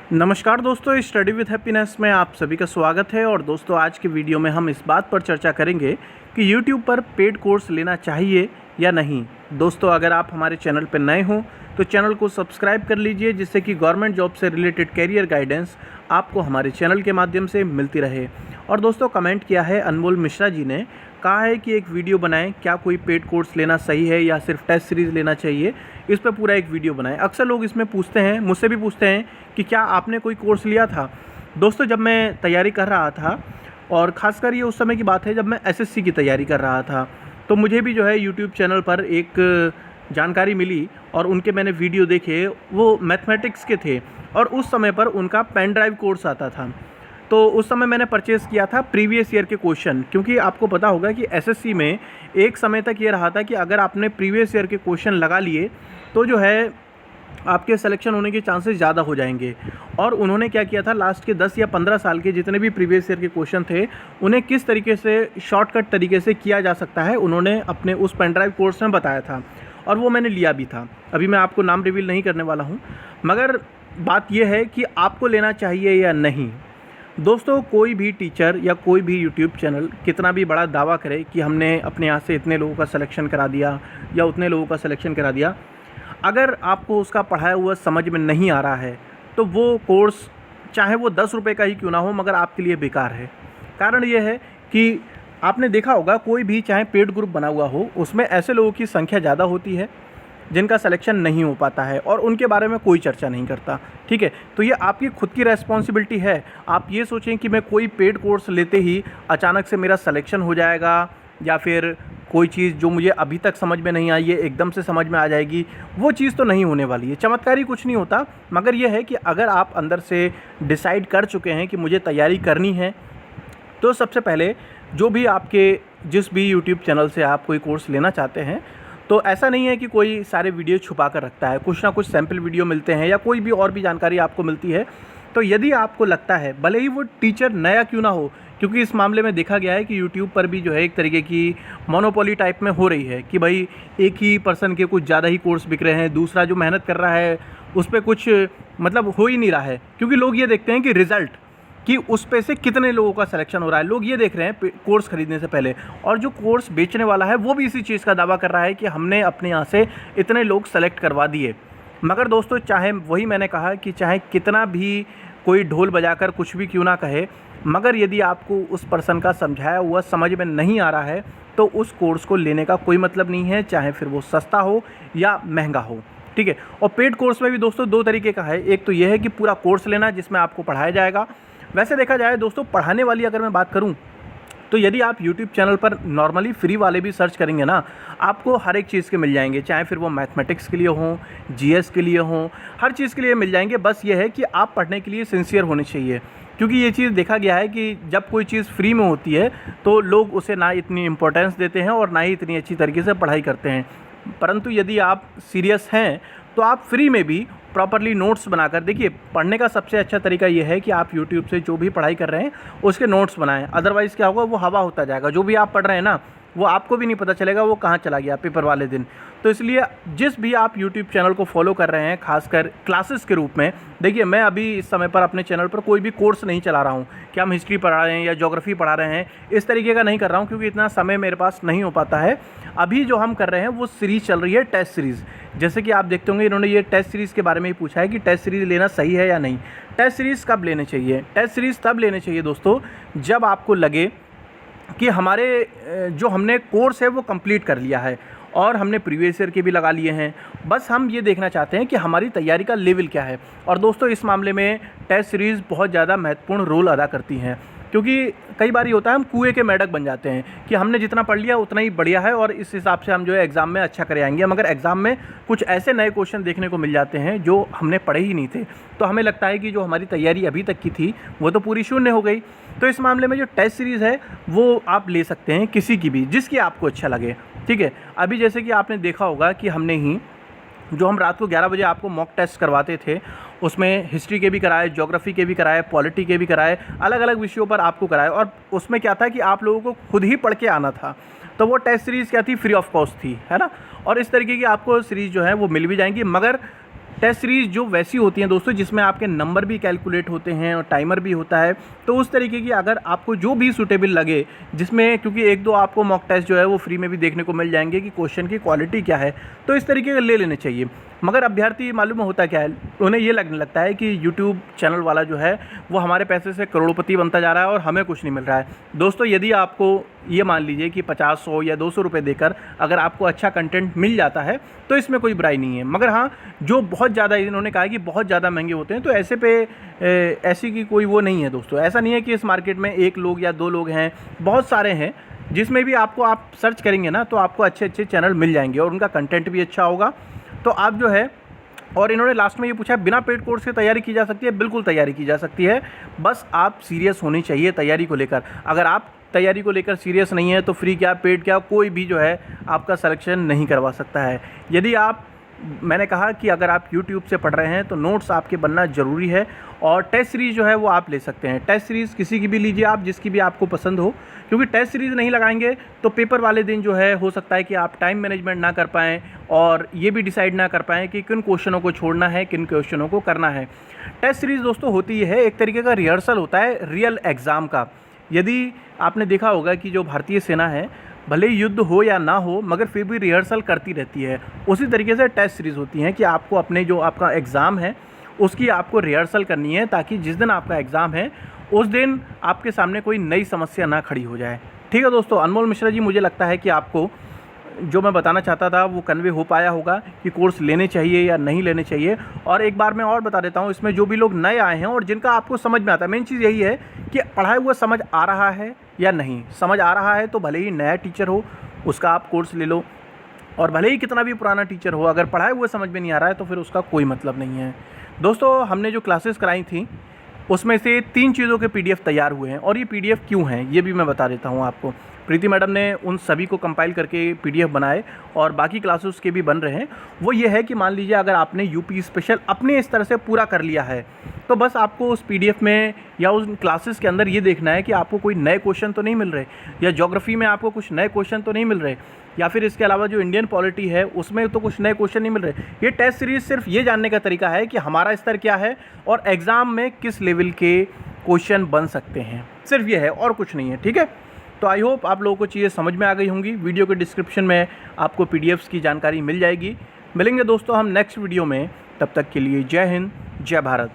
नमस्कार दोस्तों, study with happiness में आप सभी का स्वागत है। और दोस्तों, आज के वीडियो में हम इस बात पर चर्चा करेंगे कि YouTube पर पेड कोर्स लेना चाहिए या नहीं। दोस्तों, अगर आप हमारे चैनल पर नए हों तो चैनल को सब्सक्राइब कर लीजिए, जिससे कि गवर्नमेंट जॉब से रिलेटेड कैरियर गाइडेंस आपको हमारे चैनल के माध्यम से मिलती रहे। और दोस्तों, कमेंट किया है अनमोल मिश्रा जी ने, कहा है कि एक वीडियो बनाएं, क्या कोई पेड कोर्स लेना सही है या सिर्फ टेस्ट सीरीज़ लेना चाहिए, इस पर पूरा एक वीडियो बनाएं। अक्सर लोग इसमें पूछते हैं, मुझसे भी पूछते हैं कि क्या आपने कोई कोर्स लिया था। दोस्तों, जब मैं तैयारी कर रहा था, और ख़ासकर ये उस समय की बात है जब मैं एसएससी की तैयारी कर रहा था, तो मुझे भी जो है यूट्यूब चैनल पर एक जानकारी मिली और उनके मैंने वीडियो देखे। वो मैथमेटिक्स के थे और उस समय पर उनका पेन ड्राइव कोर्स आता था। तो उस समय मैंने परचेज़ किया था प्रीवियस ईयर के क्वेश्चन, क्योंकि आपको पता होगा कि एसएससी में एक समय तक ये रहा था कि अगर आपने प्रीवियस ईयर के क्वेश्चन लगा लिए तो जो है आपके सिलेक्शन होने के चांसेस ज़्यादा हो जाएंगे। और उन्होंने क्या किया था, लास्ट के 10 या 15 साल के जितने भी प्रीवियस ईयर के क्वेश्चन थे, उन्हें किस तरीके से शॉर्टकट तरीके से किया जा सकता है, उन्होंने अपने उस पेन ड्राइव कोर्स में बताया था। और वो मैंने लिया भी था। अभी मैं आपको नाम रिवील नहीं करने वाला हूँ, मगर बात यह है कि आपको लेना चाहिए या नहीं। दोस्तों, कोई भी टीचर या कोई भी यूट्यूब चैनल कितना भी बड़ा दावा करे कि हमने अपने यहाँ से इतने लोगों का सिलेक्शन करा दिया या उतने लोगों का सिलेक्शन करा दिया, अगर आपको उसका पढ़ाया हुआ समझ में नहीं आ रहा है तो वो कोर्स चाहे वो 10 रुपये का ही क्यों ना हो, मगर आपके लिए बेकार है। कारण ये है कि आपने देखा होगा, कोई भी चाहे पेड ग्रुप बना हुआ हो, उसमें ऐसे लोगों की संख्या ज़्यादा होती है जिनका सिलेक्शन नहीं हो पाता है और उनके बारे में कोई चर्चा नहीं करता। ठीक है, तो ये आपकी खुद की रेस्पॉन्सिबिलिटी है। आप ये सोचें कि मैं कोई पेड कोर्स लेते ही अचानक से मेरा सिलेक्शन हो जाएगा, या फिर कोई चीज़ जो मुझे अभी तक समझ में नहीं आई है एकदम से समझ में आ जाएगी, वो चीज़ तो नहीं होने वाली है। चमत्कारी कुछ नहीं होता, मगर यह है कि अगर आप अंदर से डिसाइड कर चुके हैं कि मुझे तैयारी करनी है, तो सबसे पहले जो भी आपके जिस भी यूट्यूब चैनल से आप कोई कोर्स लेना चाहते हैं, तो ऐसा नहीं है कि कोई सारे वीडियो छुपा कर रखता है, कुछ ना कुछ सैम्पल वीडियो मिलते हैं या कोई भी और भी जानकारी आपको मिलती है। तो यदि आपको लगता है, भले ही वो टीचर नया क्यों ना हो, क्योंकि इस मामले में देखा गया है कि यूट्यूब पर भी जो है एक तरीके की मोनोपोली टाइप में हो रही है कि भाई एक ही पर्सन के कुछ ज़्यादा ही कोर्स बिक रहे हैं, दूसरा जो मेहनत कर रहा है उस पर कुछ मतलब हो ही नहीं रहा है। क्योंकि लोग ये देखते हैं कि रिज़ल्ट, कि उस पे से कितने लोगों का सिलेक्शन हो रहा है, लोग ये देख रहे हैं कोर्स खरीदने से पहले। और जो कोर्स बेचने वाला है वो भी इसी चीज़ का दावा कर रहा है कि हमने अपने यहाँ से इतने लोग सेलेक्ट करवा दिए। मगर दोस्तों, चाहे वही मैंने कहा कि चाहे कितना भी कोई ढोल बजाकर कुछ भी क्यों ना कहे, मगर यदि आपको उस पर्सन का समझाया हुआ समझ में नहीं आ रहा है तो उस कोर्स को लेने का कोई मतलब नहीं है, चाहे फिर वो सस्ता हो या महंगा हो। ठीक है, और पेड कोर्स में भी दोस्तों दो तरीके का है। एक तो यह है कि पूरा कोर्स लेना जिसमें आपको पढ़ाया जाएगा। वैसे देखा जाए दोस्तों, पढ़ाने वाली अगर मैं बात करूं, तो यदि आप YouTube चैनल पर नॉर्मली फ्री वाले भी सर्च करेंगे ना, आपको हर एक चीज़ के मिल जाएंगे, चाहे फिर वो मैथमेटिक्स के लिए हों, जीएस के लिए हों, हर चीज़ के लिए मिल जाएंगे। बस ये है कि आप पढ़ने के लिए सिंसियर होने चाहिए। क्योंकि ये चीज़ देखा गया है कि जब कोई चीज़ फ्री में होती है तो लोग उसे ना इतनी इम्पोर्टेंस देते हैं और ना ही इतनी अच्छी तरीके से पढ़ाई करते हैं। परंतु यदि आप सीरियस हैं तो आप फ्री में भी प्रॉपरली नोट्स बनाकर, देखिए, पढ़ने का सबसे अच्छा तरीका ये है कि आप यूट्यूब से जो भी पढ़ाई कर रहे हैं उसके नोट्स बनाएं। अदरवाइज़ क्या होगा, वो हवा होता जाएगा। जो भी आप पढ़ रहे हैं ना, वो आपको भी नहीं पता चलेगा वो कहाँ चला गया पेपर वाले दिन। तो इसलिए जिस भी आप यूट्यूब चैनल को फॉलो कर रहे हैं, खासकर क्लासेस के रूप में, देखिए, मैं अभी इस समय पर अपने चैनल पर कोई भी कोर्स नहीं चला रहा हूँ कि हम हिस्ट्री पढ़ा रहे हैं या ज्योग्राफी पढ़ा रहे हैं, इस तरीके का नहीं कर रहा हूँ, क्योंकि इतना समय मेरे पास नहीं हो पाता है। अभी जो हम कर रहे हैं वो सीरीज़ चल रही है, टेस्ट सीरीज़। जैसे कि आप देखते होंगे, इन्होंने ये टेस्ट सीरीज़ के बारे में ही पूछा है कि टेस्ट सीरीज़ लेना सही है या नहीं। टेस्ट सीरीज़ कब लेने चाहिए? टेस्ट सीरीज़ तब लेने चाहिए दोस्तों जब आपको लगे कि हमारे जो हमने कोर्स है वो कंप्लीट कर लिया है और हमने प्रीवियस ईयर के भी लगा लिए हैं। बस हम ये देखना चाहते हैं कि हमारी तैयारी का लेवल क्या है। और दोस्तों, इस मामले में टेस्ट सीरीज़ बहुत ज़्यादा महत्वपूर्ण रोल अदा करती हैं, क्योंकि कई बार ये होता है हम कुएं के मेंढक बन जाते हैं कि हमने जितना पढ़ लिया उतना ही बढ़िया है और इस हिसाब से हम जो है एग्ज़ाम में अच्छा कर आएंगे। मगर एग्ज़ाम में कुछ ऐसे नए क्वेश्चन देखने को मिल जाते हैं जो हमने पढ़े ही नहीं थे, तो हमें लगता है कि जो हमारी तैयारी अभी तक की थी वो तो पूरी शून्य हो गई। तो इस मामले में जो टेस्ट सीरीज़ है वो आप ले सकते हैं, किसी की भी, जिसकी आपको अच्छा लगे। ठीक है, अभी जैसे कि आपने देखा होगा कि हमने ही जो हम रात को 11 बजे आपको मॉक टेस्ट करवाते थे, उसमें हिस्ट्री के भी कराए, ज्योग्राफी के भी कराए, पॉलिटी के भी कराए, अलग अलग विषयों पर आपको कराए। और उसमें क्या था कि आप लोगों को खुद ही पढ़ के आना था। तो वो टेस्ट सीरीज़ क्या थी, फ्री ऑफ कॉस्ट थी, है ना। और इस तरीके की आपको सीरीज़ जो है वो मिल भी जाएंगी। मगर टेस्ट सीरीज़ जो वैसी होती हैं दोस्तों जिसमें आपके नंबर भी कैलकुलेट होते हैं और टाइमर भी होता है, तो उस तरीके की अगर आपको जो भी सूटेबल लगे, जिसमें क्योंकि एक दो आपको मॉक टेस्ट जो है वो फ्री में भी देखने को मिल जाएंगे कि क्वेश्चन की क्वालिटी क्या है, तो इस तरीके के ले लेने चाहिए। मगर अभ्यर्थी मालूम होता क्या है, उन्हें ये लगने लगता है कि यूट्यूब चैनल वाला जो है वो हमारे पैसे से करोड़पति बनता जा रहा है और हमें कुछ नहीं मिल रहा है। दोस्तों यदि आपको ये मान लीजिए कि 50, 100 या 200 रुपये देकर अगर आपको अच्छा कंटेंट मिल जाता है तो इसमें कोई बुराई नहीं है। मगर हाँ, जो बहुत ज़्यादा, इन्होंने कहा कि बहुत ज़्यादा महंगे होते हैं, तो ऐसे पे ऐसी की कोई वो नहीं है दोस्तों। ऐसा नहीं है कि इस मार्केट में एक लोग या दो लोग हैं, बहुत सारे हैं जिसमें भी आपको, आप सर्च करेंगे ना तो आपको अच्छे अच्छे चैनल मिल जाएंगे और उनका कंटेंट भी अच्छा होगा। तो आप जो है, और इन्होंने लास्ट में ये पूछा बिना पेड कोर्स की तैयारी की जा सकती है। बिल्कुल तैयारी की जा सकती है, बस आप सीरियस होनी चाहिए तैयारी को लेकर। अगर आप तैयारी को लेकर सीरियस नहीं है तो फ्री क्या पेड क्या कोई भी जो है आपका सिलेक्शन नहीं करवा सकता है। यदि आप, मैंने कहा कि अगर आप YouTube से पढ़ रहे हैं तो नोट्स आपके बनना ज़रूरी है, और टेस्ट सीरीज़ जो है वो आप ले सकते हैं। टेस्ट सीरीज़ किसी की भी लीजिए आप, जिसकी भी आपको पसंद हो, क्योंकि टेस्ट सीरीज़ नहीं लगाएंगे तो पेपर वाले दिन जो है हो सकता है कि आप टाइम मैनेजमेंट ना कर पाएँ और ये भी डिसाइड ना कर पाएँ कि किन क्वेश्चनों को छोड़ना है, किन क्वेश्चनों को करना है। टेस्ट सीरीज़ दोस्तों होती है एक तरीके का रिहर्सल होता है रियल एग्ज़ाम का। यदि आपने देखा होगा कि जो भारतीय सेना है, भले ही युद्ध हो या ना हो मगर फिर भी रिहर्सल करती रहती है, उसी तरीके से टेस्ट सीरीज़ होती हैं कि आपको अपने जो आपका एग्ज़ाम है उसकी आपको रिहर्सल करनी है, ताकि जिस दिन आपका एग्ज़ाम है उस दिन आपके सामने कोई नई समस्या ना खड़ी हो जाए। ठीक है दोस्तों, अनमोल मिश्रा जी, मुझे लगता है कि आपको जो मैं बताना चाहता था वो कन्वे हो पाया होगा कि कोर्स लेने चाहिए या नहीं लेने चाहिए। और एक बार मैं और बता देता हूँ, इसमें जो भी लोग नए आए हैं और जिनका आपको समझ में आता है, मेन चीज़ यही है कि पढ़ाया हुआ समझ आ रहा है या नहीं। समझ आ रहा है तो भले ही नया टीचर हो उसका आप कोर्स ले लो, और भले ही कितना भी पुराना टीचर हो, अगर पढ़ाया हुआ समझ में नहीं आ रहा है तो फिर उसका कोई मतलब नहीं है। दोस्तों हमने जो क्लासेस कराई थी उसमें से 3 चीज़ों के PDF तैयार हुए हैं, और ये PDF क्यों हैं ये भी मैं बता देता हूँ आपको। प्रीति मैडम ने उन सभी को कंपाइल करके PDF बनाए और बाकी क्लासेस के भी बन रहे हैं। वो ये है कि मान लीजिए अगर आपने यूपी स्पेशल अपने इस तरह से पूरा कर लिया है तो बस आपको उस PDF में या उस क्लासेस के अंदर ये देखना है कि आपको कोई नए क्वेश्चन तो नहीं मिल रहे, या ज्योग्राफी में आपको कुछ नए क्वेश्चन तो नहीं मिल रहे, या फिर इसके अलावा जो इंडियन पॉलिटी है उसमें तो कुछ नए क्वेश्चन नहीं मिल रहे। ये टेस्ट सीरीज़ सिर्फ ये जानने का तरीका है कि हमारा स्तर क्या है और एग्ज़ाम में किस लेवल के क्वेश्चन बन सकते हैं, सिर्फ ये है और कुछ नहीं है। ठीक है, तो आई होप आप लोगों को चीज़ें समझ में आ गई होंगी। वीडियो के डिस्क्रिप्शन में आपको PDFs की जानकारी मिल जाएगी। मिलेंगे दोस्तों हम नेक्स्ट वीडियो में, तब तक के लिए जय हिंद, जय भारत।